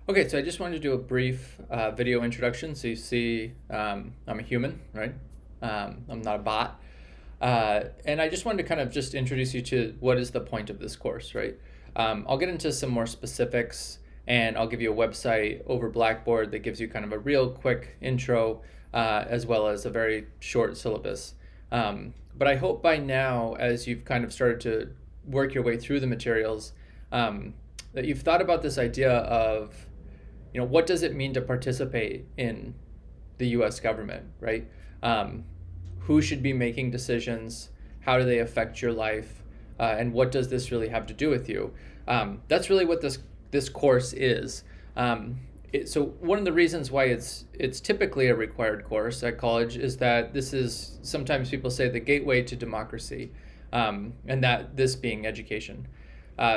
Okay, so I just wanted to do a brief video introduction so you see I'm a human, right? I'm not a bot. And I just wanted to kind of just introduce you to what is the point of this course, right? I'll get into some more specifics and I'll give you a website over Blackboard that gives you kind of a real quick intro as well as a very short syllabus. But I hope by now, as you've kind of started to work your way through the materials, that you've thought about this idea of what does it mean to participate in the U.S. government, right? Who should be making decisions? How do they affect your life? And what does this really have to do with you? That's really what this course is. So one of the reasons why it's typically a required course at college is that this is, sometimes people say, the gateway to democracy, and that this being education.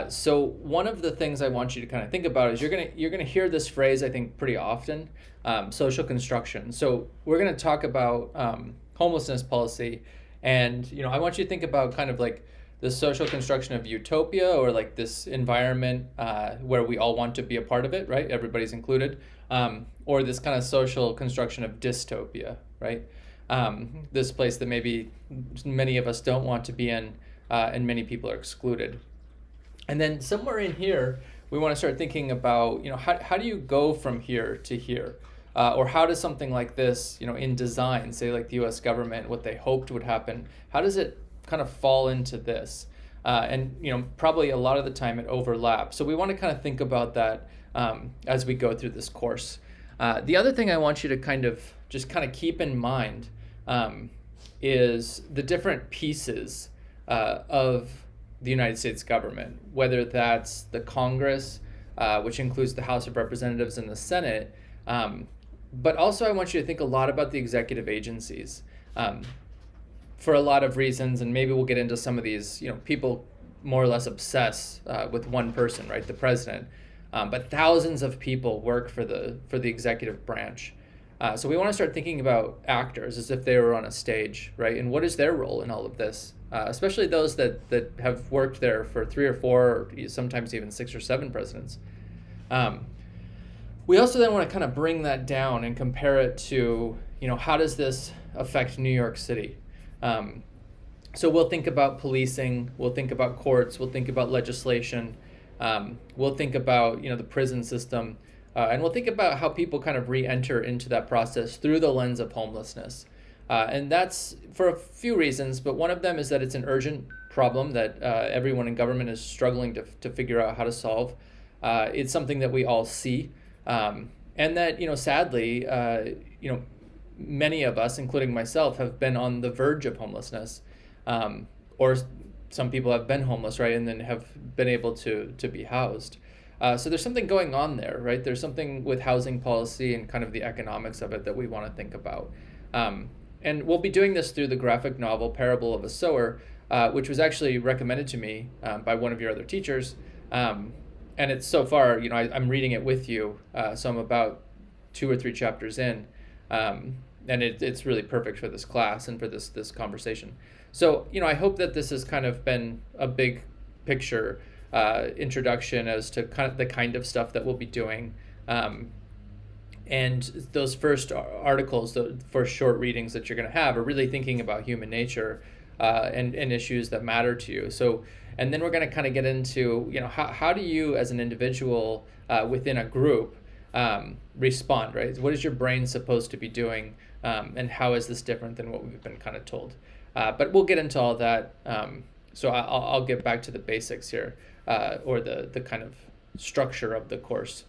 So one of the things I want you to kind of think about is you're gonna hear this phrase, I think, pretty often, social construction. So we're gonna talk about homelessness policy, and I want you to think about kind of like the social construction of utopia, or like this environment where we all want to be a part of it, right? Everybody's included, or this kind of social construction of dystopia, right? This place that maybe many of us don't want to be in, and many people are excluded. And then somewhere in here, we want to start thinking about, how do you go from here to here? Or how does something like this, in design, say like the US government, what they hoped would happen, how does it kind of fall into this? And probably a lot of the time it overlaps. So we want to kind of think about that as we go through this course. The other thing I want you to kind of keep in mind is the different pieces of the United States government, whether that's the Congress, which includes the House of Representatives and the Senate, but also I want you to think a lot about the executive agencies for a lot of reasons, and maybe we'll get into some of these. People more or less obsess with one person, right, the president, but thousands of people work for the executive branch. So we want to start thinking about actors as if they were on a stage, right? And what is their role in all of this? Especially those that have worked there for 3 or 4, or sometimes even 6 or 7 presidents. We also then want to kind of bring that down and compare it to, how does this affect New York City? So we'll think about policing, we'll think about courts, we'll think about legislation, we'll think about, the prison system, and we'll think about how people kind of re-enter into that process through the lens of homelessness. And that's for a few reasons, but one of them is that it's an urgent problem that everyone in government is struggling to figure out how to solve. It's something that we all see, and that, sadly, many of us, including myself, have been on the verge of homelessness, or some people have been homeless, right, and then have been able to be housed. So there's something going on there, right? There's something with housing policy and kind of the economics of it that we want to think about. And we'll be doing this through the graphic novel Parable of a Sower, which was actually recommended to me by one of your other teachers. And it's so far, I'm reading it with you, so I'm about 2 or 3 chapters in. And it's really perfect for this class and for this conversation. So, I hope that this has kind of been a big picture introduction as to the kind of stuff that we'll be doing. And those first articles, the first short readings that you're going to have, are really thinking about human nature and issues that matter to you. So, and then we're going to kind of get into, how do you as an individual within a group respond, right? What is your brain supposed to be doing, and how is this different than what we've been kind of told? But we'll get into all that. So I'll get back to the basics here, or the kind of structure of the course.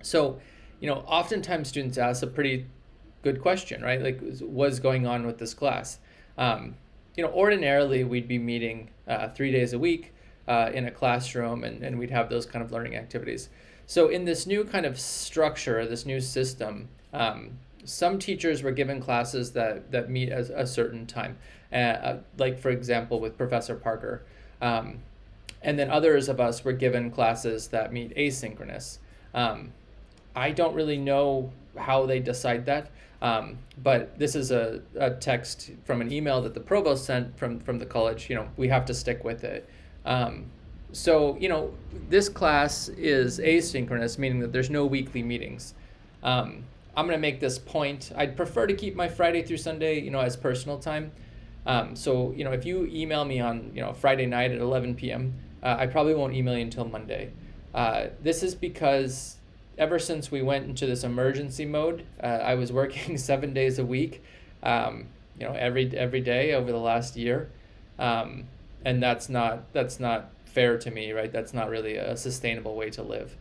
So, oftentimes students ask a pretty good question, right? Like, what's going on with this class? Ordinarily we'd be meeting 3 days a week in a classroom, and we'd have those kind of learning activities. So in this new kind of structure, this new system, some teachers were given classes that meet at a certain time, like for example with Professor Parker. And then others of us were given classes that meet asynchronous. I don't really know how they decide that, but this is a text from an email that the provost sent from the college. We have to stick with it. So, this class is asynchronous, meaning that there's no weekly meetings. I'm going to make this point. I'd prefer to keep my Friday through Sunday, as personal time. So, if you email me on, Friday night at 11 p.m., I probably won't email you until Monday. This is because ever since we went into this emergency mode, I was working 7 days a week, every day over the last year. And that's not fair to me, right? That's not really a sustainable way to live.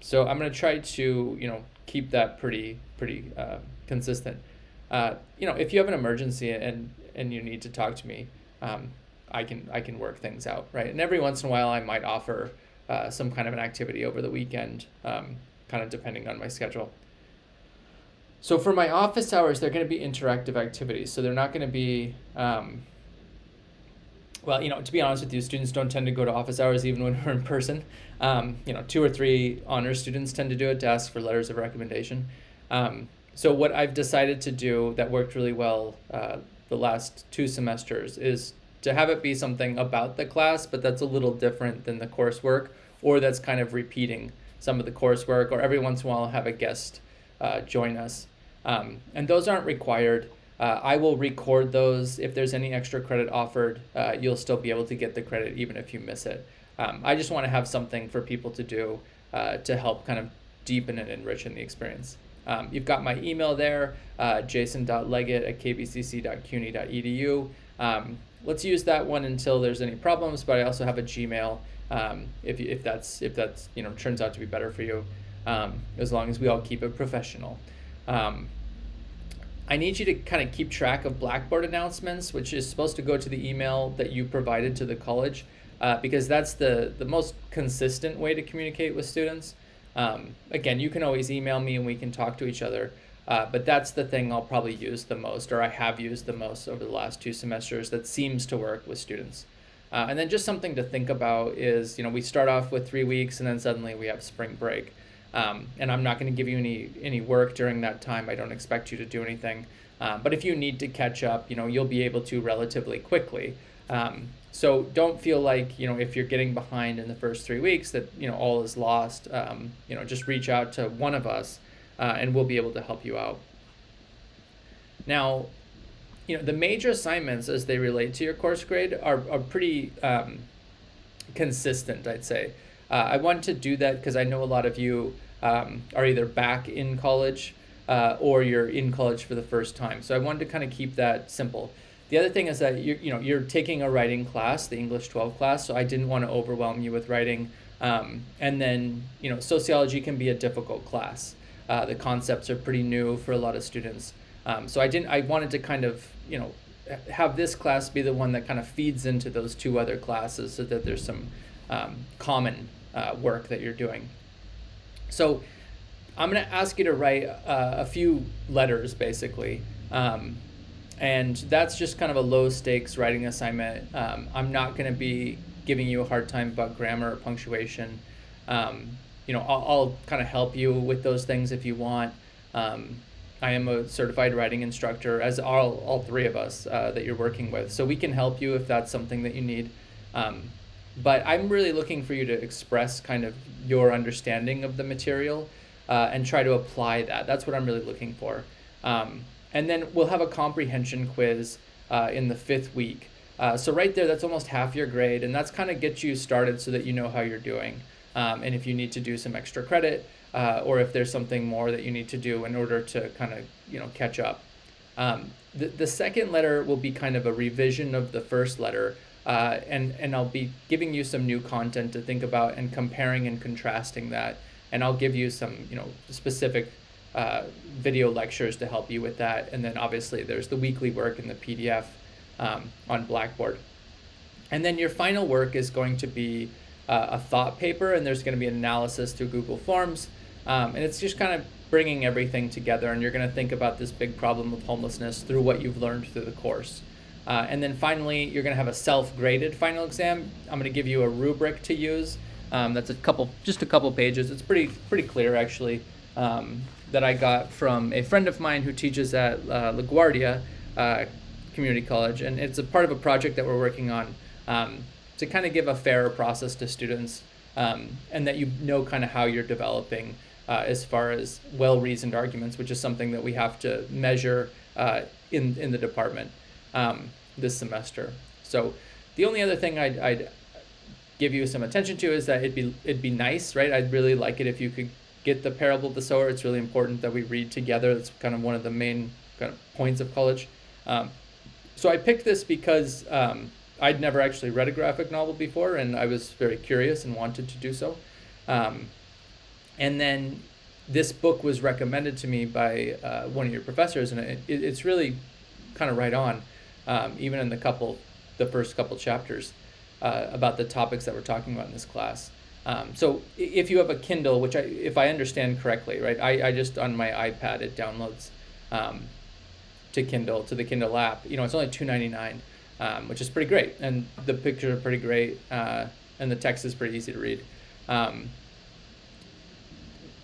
So I'm going to try to, keep that pretty consistent. If you have an emergency and you need to talk to me, I can work things out, right? And every once in a while, I might offer some kind of an activity over the weekend, kind of depending on my schedule. So for my office hours, they're going to be interactive activities. So they're not going to be, to be honest with you, students don't tend to go to office hours even when we're in person. 2 or 3 honors students tend to do it to ask for letters of recommendation. So what I've decided to do that worked really well the last 2 semesters is to have it be something about the class, but that's a little different than the coursework, or that's kind of repeating some of the coursework, or every once in a while have a guest join us. And those aren't required. I will record those. If there's any extra credit offered, you'll still be able to get the credit even if you miss it. I just want to have something for people to do to help kind of deepen and enrich in the experience. You've got my email there, jason.leggett@kbcc.cuny.edu. Let's use that one until there's any problems, but I also have a Gmail if that's turns out to be better for you, as long as we all keep it professional. I need you to kind of keep track of Blackboard Announcements, which is supposed to go to the email that you provided to the college, because that's the most consistent way to communicate with students. Again, you can always email me and we can talk to each other, but that's the thing I'll probably use the most, or I have used the most over the last 2 semesters that seems to work with students. And then just something to think about is, we start off with 3 weeks and then suddenly we have spring break. And I'm not going to give you any work during that time. I don't expect you to do anything. But if you need to catch up, you'll be able to relatively quickly. So don't feel like, if you're getting behind in the first 3 weeks that, all is lost. Just reach out to one of us and we'll be able to help you out. Now, the major assignments as they relate to your course grade are pretty consistent, I'd say. I want to do that because I know a lot of you are either back in college or you're in college for the first time. So I wanted to kind of keep that simple. The other thing is that you're taking a writing class, the English 12 class, so I didn't want to overwhelm you with writing. And then, sociology can be a difficult class. The concepts are pretty new for a lot of students. So I wanted to kind of, have this class be the one that kind of feeds into those 2 other classes so that there's some common work that you're doing. So I'm going to ask you to write a few letters, basically. And that's just kind of a low stakes writing assignment. I'm not going to be giving you a hard time about grammar or punctuation. I'll kind of help you with those things if you want. I am a certified writing instructor, as are all 3 of us that you're working with. So we can help you if that's something that you need. But I'm really looking for you to express kind of your understanding of the material and try to apply that. That's what I'm really looking for. And then we'll have a comprehension quiz in the 5th week. So right there, that's almost half your grade, and that's kind of get you started so that you know how you're doing. And if you need to do some extra credit, or if there's something more that you need to do in order to kind of catch up. The second letter will be kind of a revision of the first letter, and I'll be giving you some new content to think about and comparing and contrasting that. And I'll give you some specific video lectures to help you with that. And then obviously there's the weekly work in the PDF on Blackboard. And then your final work is going to be a thought paper, and there's going to be an analysis through Google Forms. And it's just kind of bringing everything together, and you're going to think about this big problem of homelessness through what you've learned through the course. And then finally, you're going to have a self-graded final exam. I'm going to give you a rubric to use. That's just a couple pages. It's pretty clear, actually, that I got from a friend of mine who teaches at LaGuardia Community College, and it's a part of a project that we're working on. to kind of give a fairer process to students, and that you know kind of how you're developing as far as well-reasoned arguments, which is something that we have to measure in the department this semester. So the only other thing I'd give you some attention to is that it'd be nice, right? I'd really like it if you could get the Parable of the Sower. It's really important that we read together. That's kind of one of the main kind of points of college. So I picked this because I'd never actually read a graphic novel before, and I was very curious and wanted to do so. And then this book was recommended to me by one of your professors, and it's really kind of right on, even in the first couple chapters about the topics that we're talking about in this class. So if you have a Kindle, which if I understand correctly, right, I just on my iPad it downloads to the Kindle app. It's only $2.99, which is pretty great, and the pictures are pretty great, and the text is pretty easy to read.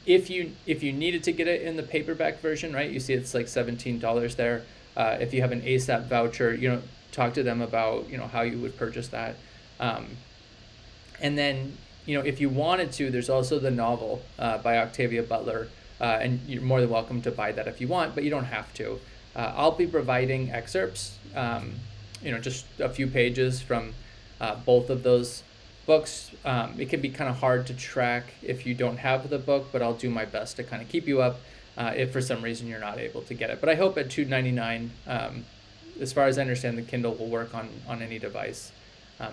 If you needed to get it in the paperback version, right, you see it's like $17 there. If you have an ASAP voucher, talk to them about how you would purchase that. And then if you wanted to, there's also the novel by Octavia Butler, and you're more than welcome to buy that if you want, but you don't have to. I'll be providing excerpts, just a few pages from both of those books. It can be kind of hard to track if you don't have the book, but I'll do my best to kind of keep you up if for some reason you're not able to get it. But I hope at $2.99, as far as I understand, the Kindle will work on any device.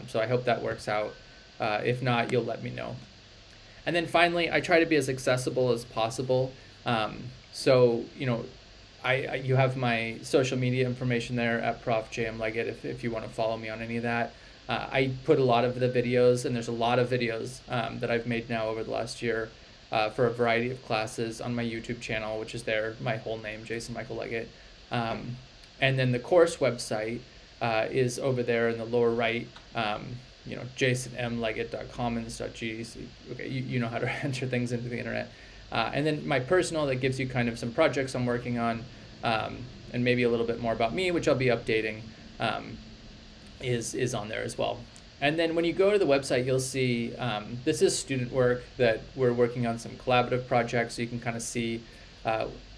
So I hope that works out. If not, you'll let me know. And then finally, I try to be as accessible as possible. So you have my social media information there at Prof. J.M. Leggett if you want to follow me on any of that. I put a lot of the videos, and there's a lot of videos that I've made now over the last year for a variety of classes on my YouTube channel, which is there, my whole name, Jason Michael Leggett. And then the course website is over there in the lower right, jasonmleggett.commons.g. So, okay, you know how to enter things into the internet. And then my personal, that gives you kind of some projects I'm working on, and maybe a little bit more about me, which I'll be updating, is on there as well. And then when you go to the website, you'll see this is student work that we're working on, some collaborative projects, so you can kind of see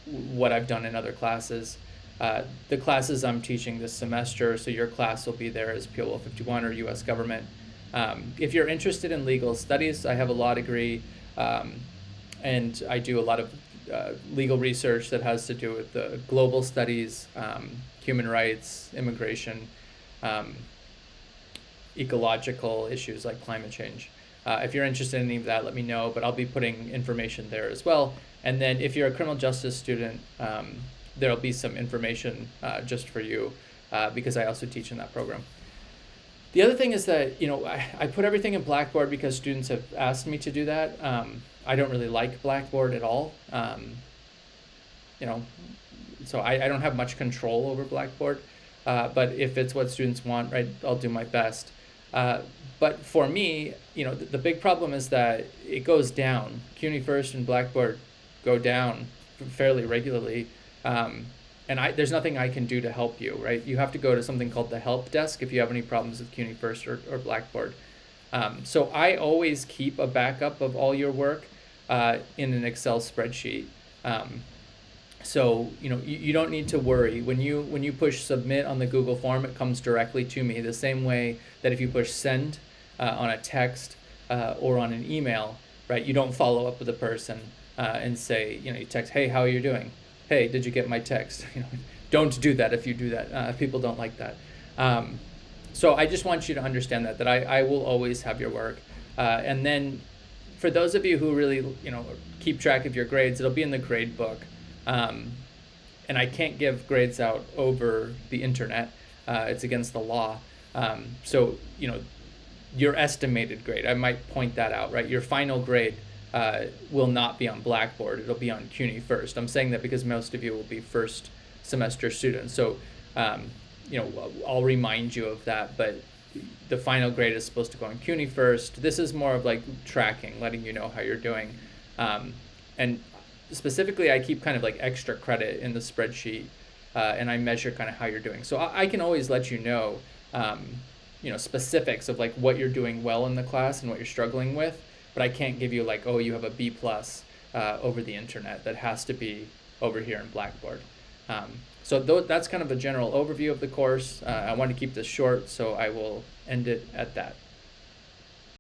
what I've done in other classes. The classes I'm teaching this semester, so your class will be there as PL 51 or U.S. government. If you're interested in legal studies, I have a law degree, and I do a lot of legal research that has to do with the global studies, human rights, immigration, ecological issues like climate change. If you're interested in any of that, let me know, but I'll be putting information there as well. And then if you're a criminal justice student, there'll be some information just for you, because I also teach in that program. The other thing is that, I put everything in Blackboard because students have asked me to do that. I don't really like Blackboard at all. So I don't have much control over Blackboard. But if it's what students want, right, I'll do my best. But for me, the big problem is that it goes down. CUNY First and Blackboard go down fairly regularly. And there's nothing I can do to help you, right? You have to go to something called the help desk if you have any problems with CUNY First or Blackboard. So I always keep a backup of all your work in an Excel spreadsheet. So you don't need to worry. When you push submit on the Google form, it comes directly to me, the same way that if you push send on a text or on an email, right, you don't follow up with the person and say, you text, hey, how are you doing? Hey, did you get my text? Don't do that if you do that. People don't like that. So I just want you to understand that I will always have your work. And then for those of you who really, keep track of your grades, it'll be in the grade book. And I can't give grades out over the internet. It's against the law. So, your estimated grade, I might point that out, right? Your final grade will not be on Blackboard. It'll be on CUNY First. I'm saying that because most of you will be first semester students. So, I'll remind you of that, but the final grade is supposed to go on CUNY First. This is more of like tracking, letting you know how you're doing. And specifically, I keep kind of like extra credit in the spreadsheet, and I measure kind of how you're doing. So I can always let you know specifics of like what you're doing well in the class and what you're struggling with, but I can't give you like, oh, you have a B plus over the internet. That has to be over here in Blackboard. So that's kind of a general overview of the course. I want to keep this short, so I will end it at that.